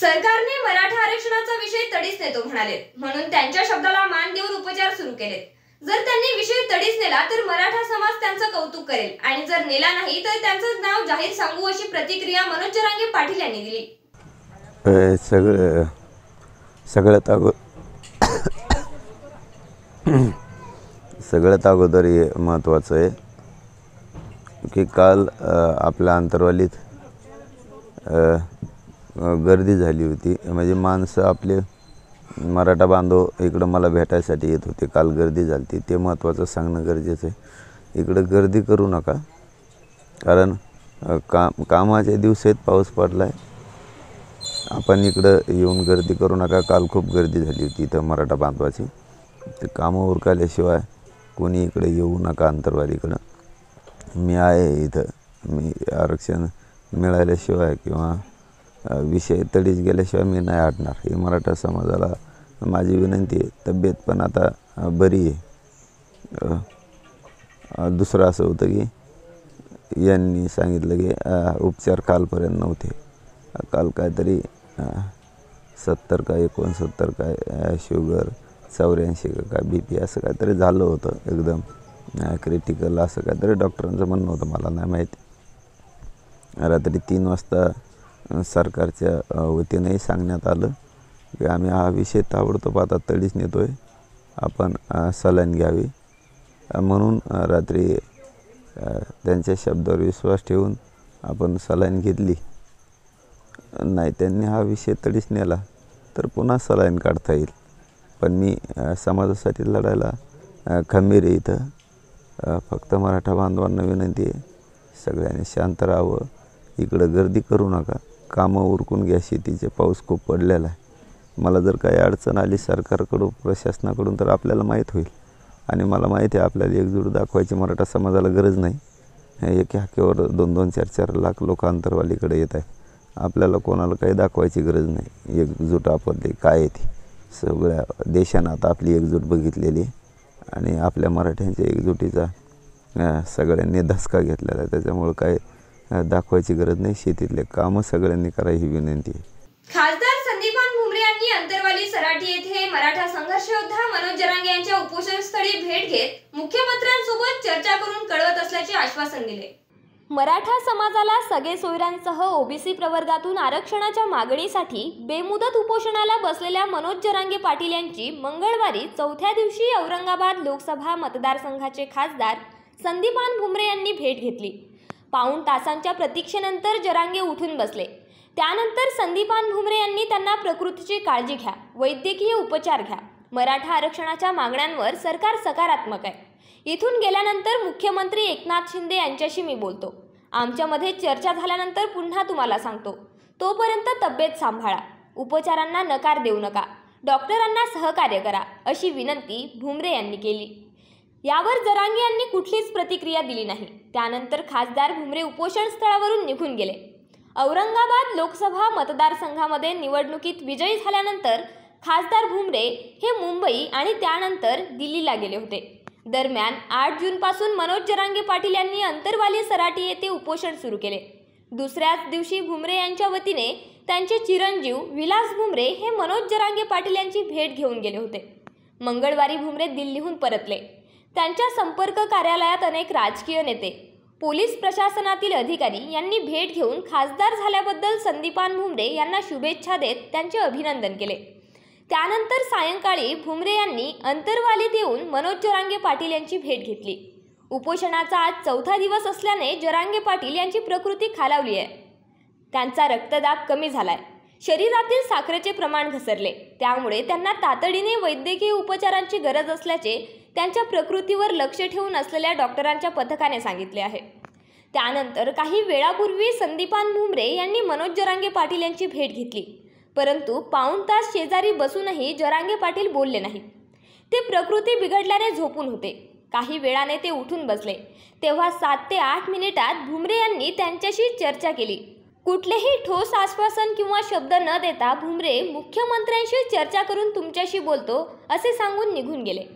सरकारने मराठा आरक्षणाचा विषय तडीस नेतो म्हणाले, म्हणून त्यांच्या शब्दाला मान देऊन उपचार सुरू केलेत। जर त्यांनी विषय तडीस नेला तर मराठा समाज त्यांचं कौतुक करेल आणि जर नेला नाही तर त्यांचं नाव जाहीर सांगू, अशी प्रतिक्रिया मनोज जरांगे पाटील यांनी दिली। सगळ्यात अगोदर हे महत्त्वाचं आहे की काल आपल्या अंतरवालीत गर्दी झाली होती। म्हणजे माणसं आपले मराठा बांधव इकडं मला भेटायसाठी येत होते। काल गर्दी झाली, ते महत्त्वाचं सांगणं गरजेचं आहे। इकडं गर्दी करू नका, कारण कामाच्या दिवसात पाऊस पडला आहे। आपण इकडं येऊन गर्दी करू नका। काल खूप गर्दी झाली होती इथं मराठा बांधवाची। ते कामं उरकल्याशिवाय कोणी इकडे येऊ नका अंतरवालीकडं। मी आहे इथं, मी आरक्षण मिळाल्याशिवाय किंवा विषय तडीस गेल्याशिवाय मी नाही हटणार। ही मराठा समाजाला माझी विनंती आहे। तब्येत पण आता बरी आहे। दुसरं असं होतं की यांनी सांगितलं की उपचार कालपर्यंत नव्हते। काल काहीतरी 70 का 69 काय शुगर, 84 का BP असं काहीतरी झालं होतं, एकदम क्रिटिकल असं काहीतरी डॉक्टरांचं म्हणणं होतं, मला नाही माहिती। रात्री 3 वाजता सरकारच्या वतीनेही सांगण्यात आलं की आम्ही हा विषय ताबडतोब आता तडीस नेतोय, आपण सलाईन घ्यावी। म्हणून रात्री त्यांच्या शब्दावर विश्वास ठेवून आपण सलाईन घेतली। नाही त्यांनी हा विषय तडीस नेला तर पुन्हा सलाईन काढता येईल। पण मी समाजासाठी लढायला खंबीर आहे इथं। फक्त मराठा बांधवांना विनंती आहे, सगळ्यांनी शांत राहावं, इकडं गर्दी करू नका, कामं उरकून घ्या। शेतीचे पाऊस खूप पडलेला आहे। मला जर काही अडचण आली सरकारकडून, प्रशासनाकडून, तर आपल्याला माहीत होईल। आणि मला माहिती आहे आपल्याला एकजूट दाखवायची मराठा समाजाला गरज नाही। एका हाकेवर 2-2, 4-4 लाख लोक अंतरवालीकडे येत आहेत। आपल्याला कोणाला काही दाखवायची गरज नाही। एकजूट आपली काय आहे ती, सगळ्या देशानं आता आपली एकजूट बघितलेली आहे आणि आपल्या मराठ्यांच्या एकजुटीचा सगळ्यांनी धसका घेतलेला आहे। त्याच्यामुळे काय दाखवायची गरज नाही। शेतीतले कामं सगळ्यांनी करा ही विनंती आहे। खासदार संदीपान भुमरे यांनी अंतरवाली सराटी येथे मराठा संघर्ष योद्धा मनोज जरांगे यांच्या उपोषणस्थळी भेट घेत मुख्यमंत्र्यांसोबत चर्चा करून कळवत असल्याचे आश्वासन दिले। मराठा समाजाला सगळे सोयऱ्यांसह ओबीसी प्रवर्गातून आरक्षणाच्या मागणीसाठी बेमुदत उपोषणाला बसलेल्या मनोज जरांगे पाटील यांची मंगळवारी 4थ्या दिवशी औरंगाबाद लोकसभा मतदारसंघाचे खासदार संदीपान भुमरे यांनी भेट घेतली। पाऊण तासांच्या प्रतीक्षेनंतर जरांगे उठून बसले। त्यानंतर संदीपान भुमरे यांनी त्यांना प्रकृतीची काळजी घ्या, वैद्यकीय उपचार घ्या, मराठा आरक्षणाच्या मागण्यांवर सरकार सकारात्मक आहे, इथून गेल्यानंतर मुख्यमंत्री एकनाथ शिंदे यांच्याशी मी बोलतो, आमच्यामध्ये चर्चा झाल्यानंतर पुन्हा तुम्हाला सांगतो, तोपर्यंत तब्येत सांभाळा, उपचारांना नकार देऊ नका, डॉक्टरांना सहकार्य करा, अशी विनंती भुमरे यांनी केली। यावर जरांगे यांनी कुठलीच प्रतिक्रिया दिली नाही। त्यानंतर खासदार भुमरे उपोषण स्थळावरून निघून गेले। औरंगाबाद लोकसभा मतदारसंघामध्ये निवडणुकीत विजयी झाल्यानंतर खासदार भुमरे हे मुंबई आणि त्यानंतर दिल्लीला गेले होते। दरम्यान 8 जूनपासून मनोज जरांगे पाटील यांनी अंतरवाली सराटी येथे उपोषण सुरू केले। दुसऱ्याच दिवशी भुमरे यांच्या वतीने त्यांचे चिरंजीव विलास भुमरे हे मनोज जरांगे पाटील यांची भेट घेऊन गेले होते। मंगळवारी भुमरे दिल्लीहून परतले। त्यांच्या संपर्क कार्यालयात अनेक राजकीय नेते, पोलीस प्रशासनातील अधिकारी यांनी भेट घेऊन खासदार झाल्याबद्दल संदीपान भुमरे यांना शुभेच्छा देत त्यांचे अभिनंदन केले। त्यानंतर सायंकाळी भुमरे यांनी अंतरवालीत येऊन मनोज जरांगे पाटील यांची भेट घेतली। उपोषणाचा आज 4था दिवस असल्याने जरांगे पाटील यांची प्रकृती खालावली आहे। त्यांचा रक्तदाब कमी झालाय, शरीरातील साखरेचे प्रमाण घसरले, त्यामुळे त्यांना तातडीने वैद्यकीय उपचारांची गरज असल्याचे त्यांच्या प्रकृतीवर लक्ष ठेवून असलेल्या डॉक्टरांच्या पथकाने सांगितले आहे। त्यानंतर काही वेळापूर्वी संदीपान भुमरे यांनी मनोज जरांगे पाटील यांची भेट घेतली, परंतु पाऊण तास शेजारी बसूनही जरांगे पाटील बोलले नाहीत। ते प्रकृती बिघडल्याने झोपून होते। काही वेळाने ते उठून बसले, तेव्हा 7 ते 8 मिनिटात भुमरे यांनी त्यांच्याशी चर्चा केली। कुठलेही ठोस आश्वासन किंवा शब्द न देता भुमरे मुख्यमंत्र्यांशी चर्चा करून तुमच्याशी बोलतो असे सांगून निघून गेले।